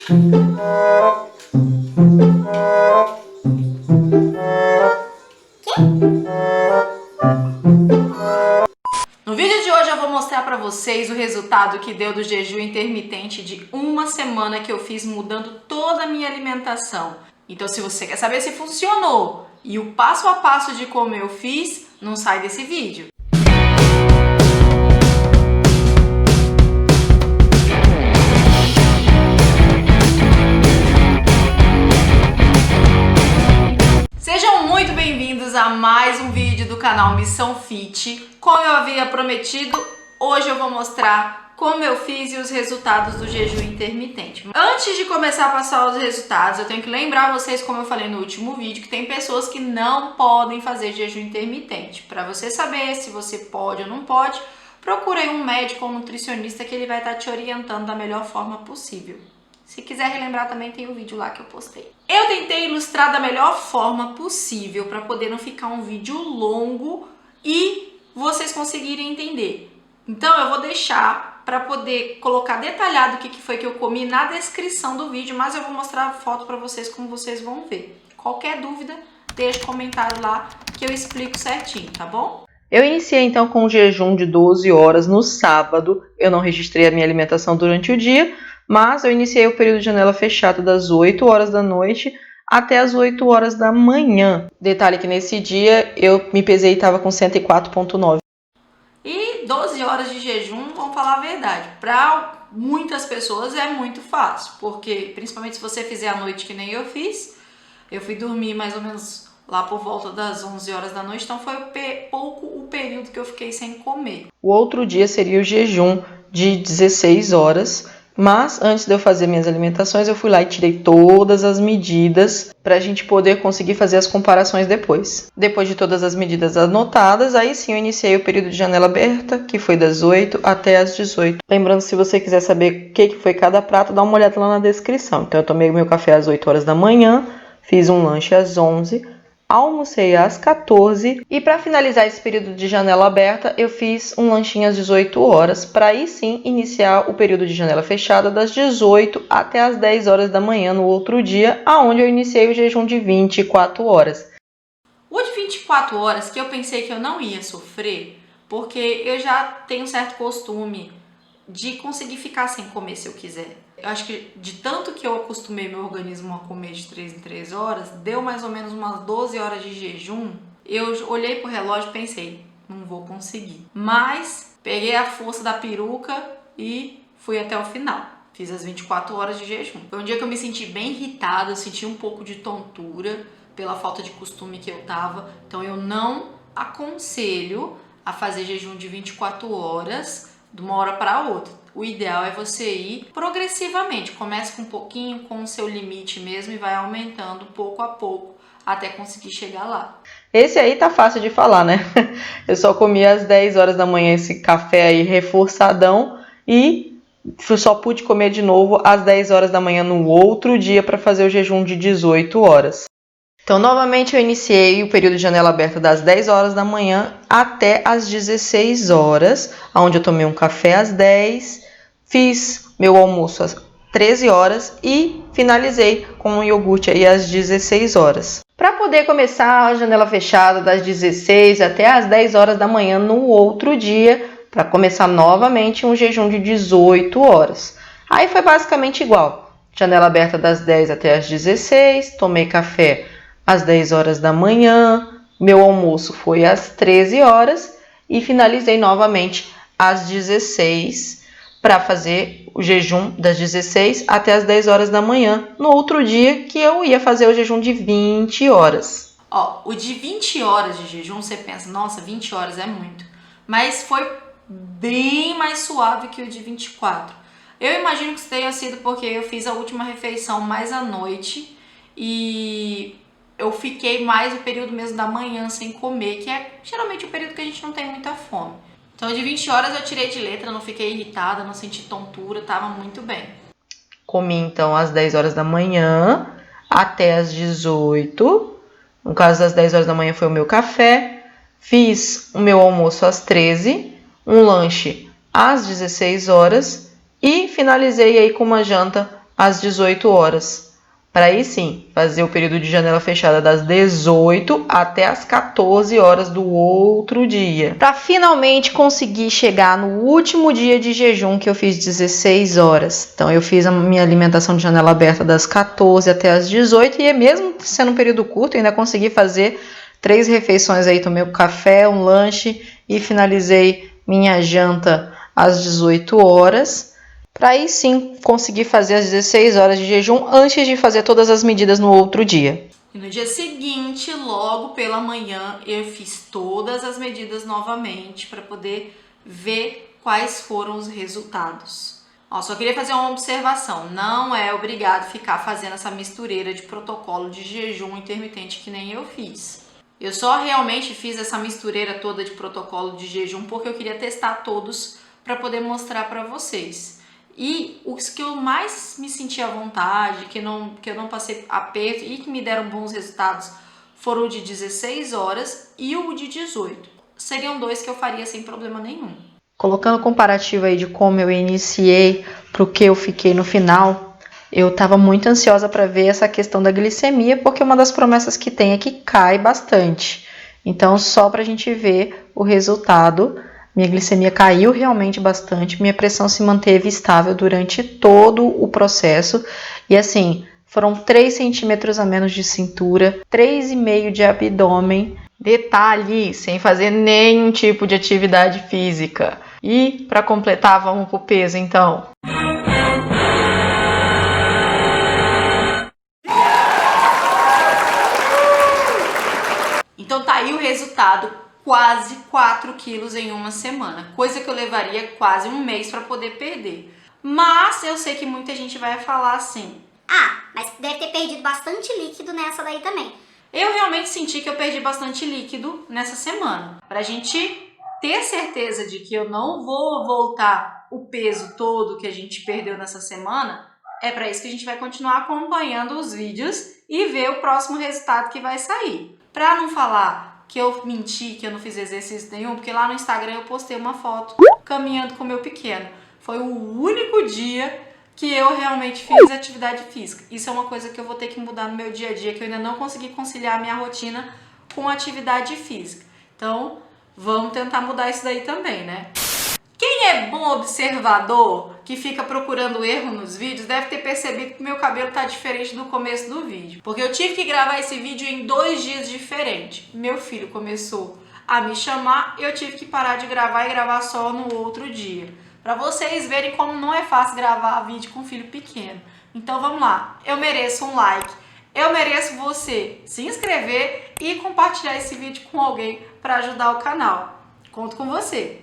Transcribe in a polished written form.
No vídeo de hoje eu vou mostrar pra vocês o resultado que deu do jejum intermitente de uma semana que eu fiz mudando toda a minha alimentação. Então, se você quer saber se funcionou e o passo a passo de como eu fiz, não sai desse vídeo. Sejam muito bem-vindos a mais um vídeo do canal Missão Fit. Como eu havia prometido, hoje eu vou mostrar como eu fiz e os resultados do jejum intermitente. Antes de começar a passar os resultados, eu tenho que lembrar vocês, como eu falei no último vídeo, que tem pessoas que não podem fazer jejum intermitente. Para você saber se você pode ou não pode, procure aí um médico ou nutricionista que ele vai estar te orientando da melhor forma possível. Se quiser relembrar também tem o vídeo lá que eu postei. Eu tentei ilustrar da melhor forma possível para poder não ficar um vídeo longo e vocês conseguirem entender. Então eu vou deixar para poder colocar detalhado o que foi que eu comi na descrição do vídeo, mas eu vou mostrar a foto para vocês como vocês vão ver. Qualquer dúvida, deixa comentário lá que eu explico certinho, tá bom? Eu iniciei então com um jejum de 12 horas no sábado. Eu não registrei a minha alimentação durante o dia, mas eu iniciei o período de janela fechada das 8 horas da noite até as 8 horas da manhã. Detalhe que nesse dia eu me pesei e estava com 104,9. E 12 horas de jejum, vamos falar a verdade, para muitas pessoas é muito fácil, porque principalmente se você fizer à noite que nem eu fiz, eu fui dormir mais ou menos lá por volta das 11 horas da noite, então foi pouco o período que eu fiquei sem comer. O outro dia seria o jejum de 16 horas, mas antes de eu fazer minhas alimentações, eu fui lá e tirei todas as medidas para a gente poder conseguir fazer as comparações depois. Depois de todas as medidas anotadas, aí sim eu iniciei o período de janela aberta, que foi das 8 até as 18. Lembrando, se você quiser saber o que foi cada prato, dá uma olhada lá na descrição. Então eu tomei meu café às 8 horas da manhã, fiz um lanche às 11, almocei às 14 e para finalizar esse período de janela aberta, eu fiz um lanchinho às 18 horas para aí sim iniciar o período de janela fechada das 18 até as 10 horas da manhã no outro dia, aonde eu iniciei o jejum de 24 horas. O de 24 horas que eu pensei que eu não ia sofrer, porque eu já tenho um certo costume de conseguir ficar sem comer se eu quiser. Eu acho que de tanto que eu acostumei meu organismo a comer de 3 em 3 horas, deu mais ou menos umas 12 horas de jejum. Eu olhei pro relógio e pensei, não vou conseguir. Mas peguei a força da peruca e fui até o final. Fiz as 24 horas de jejum. Foi um dia que eu me senti bem irritada, eu senti um pouco de tontura pela falta de costume que eu tava. Então eu não aconselho a fazer jejum de 24 horas de uma hora para outra. O ideal é você ir progressivamente. Comece com um pouquinho, com o seu limite mesmo e vai aumentando pouco a pouco até conseguir chegar lá. Esse aí tá fácil de falar, né? Eu só comi às 10 horas da manhã esse café aí reforçadão e só pude comer de novo às 10 horas da manhã no outro dia para fazer o jejum de 18 horas. Então, novamente, eu iniciei o período de janela aberta das 10 horas da manhã até as 16 horas, onde eu tomei um café às 10, fiz meu almoço às 13 horas e finalizei com um iogurte aí às 16 horas. Para poder começar a janela fechada das 16 até as 10 horas da manhã no outro dia, para começar novamente um jejum de 18 horas. Aí foi basicamente igual. Janela aberta das 10 até as 16, tomei café às 10 horas da manhã, meu almoço foi às 13 horas e finalizei novamente às 16 para fazer o jejum das 16 até as 10 horas da manhã, no outro dia que eu ia fazer o jejum de 20 horas. Ó, o de 20 horas de jejum, você pensa, nossa, 20 horas é muito, mas foi bem mais suave que o de 24. Eu imagino que isso tenha sido porque eu fiz a última refeição mais à noite e eu fiquei mais o período mesmo da manhã sem comer, que é geralmente o período que a gente não tem muita fome. Então de 20 horas eu tirei de letra, não fiquei irritada, não senti tontura, tava muito bem. Comi então às 10 horas da manhã até às 18. No caso das 10 horas da manhã foi o meu café. Fiz o meu almoço às 13, um lanche às 16 horas e finalizei aí com uma janta às 18 horas. Para aí sim, fazer o período de janela fechada das 18 até as 14 horas do outro dia. Para finalmente conseguir chegar no último dia de jejum, que eu fiz 16 horas. Então eu fiz a minha alimentação de janela aberta das 14 até as 18 e mesmo sendo um período curto, eu ainda consegui fazer 3 refeições aí. Tomei um café, um lanche e finalizei minha janta às 18 horas. Para aí sim conseguir fazer as 16 horas de jejum antes de fazer todas as medidas no outro dia. E no dia seguinte, logo pela manhã, eu fiz todas as medidas novamente para poder ver quais foram os resultados. Ó, só queria fazer uma observação, não é obrigado ficar fazendo essa mistureira de protocolo de jejum intermitente que nem eu fiz. Eu só realmente fiz essa mistureira toda de protocolo de jejum porque eu queria testar todos para poder mostrar para vocês. E os que eu mais me senti à vontade, que eu não passei aperto e que me deram bons resultados foram o de 16 horas e o de 18. Seriam 2 que eu faria sem problema nenhum. Colocando comparativo aí de como eu iniciei para o que eu fiquei no final, eu estava muito ansiosa para ver essa questão da glicemia, porque uma das promessas que tem é que cai bastante. Então, só para a gente ver o resultado, minha glicemia caiu realmente bastante, minha pressão se manteve estável durante todo o processo. E assim, foram 3 centímetros a menos de cintura, 3,5 de abdômen. Detalhe, sem fazer nenhum tipo de atividade física. E para completar, vamos pro peso então. Então tá aí o resultado, quase 4 quilos em uma semana, coisa que eu levaria quase um mês para poder perder. Mas eu sei que muita gente vai falar assim: ah, mas deve ter perdido bastante líquido nessa daí também. Eu realmente senti que eu perdi bastante líquido nessa semana. Pra gente ter certeza de que eu não vou voltar o peso todo que a gente perdeu nessa semana, é para isso que a gente vai continuar acompanhando os vídeos e ver o próximo resultado que vai sair. Pra não falar que eu menti, que eu não fiz exercício nenhum, porque lá no Instagram eu postei uma foto caminhando com o meu pequeno. Foi o único dia que eu realmente fiz atividade física. Isso é uma coisa que eu vou ter que mudar no meu dia a dia, que eu ainda não consegui conciliar a minha rotina com atividade física. Então, vamos tentar mudar isso daí também, né? Quem é bom observador, que fica procurando erro nos vídeos, deve ter percebido que meu cabelo tá diferente do começo do vídeo. Porque eu tive que gravar esse vídeo em 2 dias diferentes. Meu filho começou a me chamar, eu tive que parar de gravar e gravar só no outro dia. Pra vocês verem como não é fácil gravar vídeo com filho pequeno. Então vamos lá, eu mereço um like, eu mereço você se inscrever e compartilhar esse vídeo com alguém para ajudar o canal. Conto com você!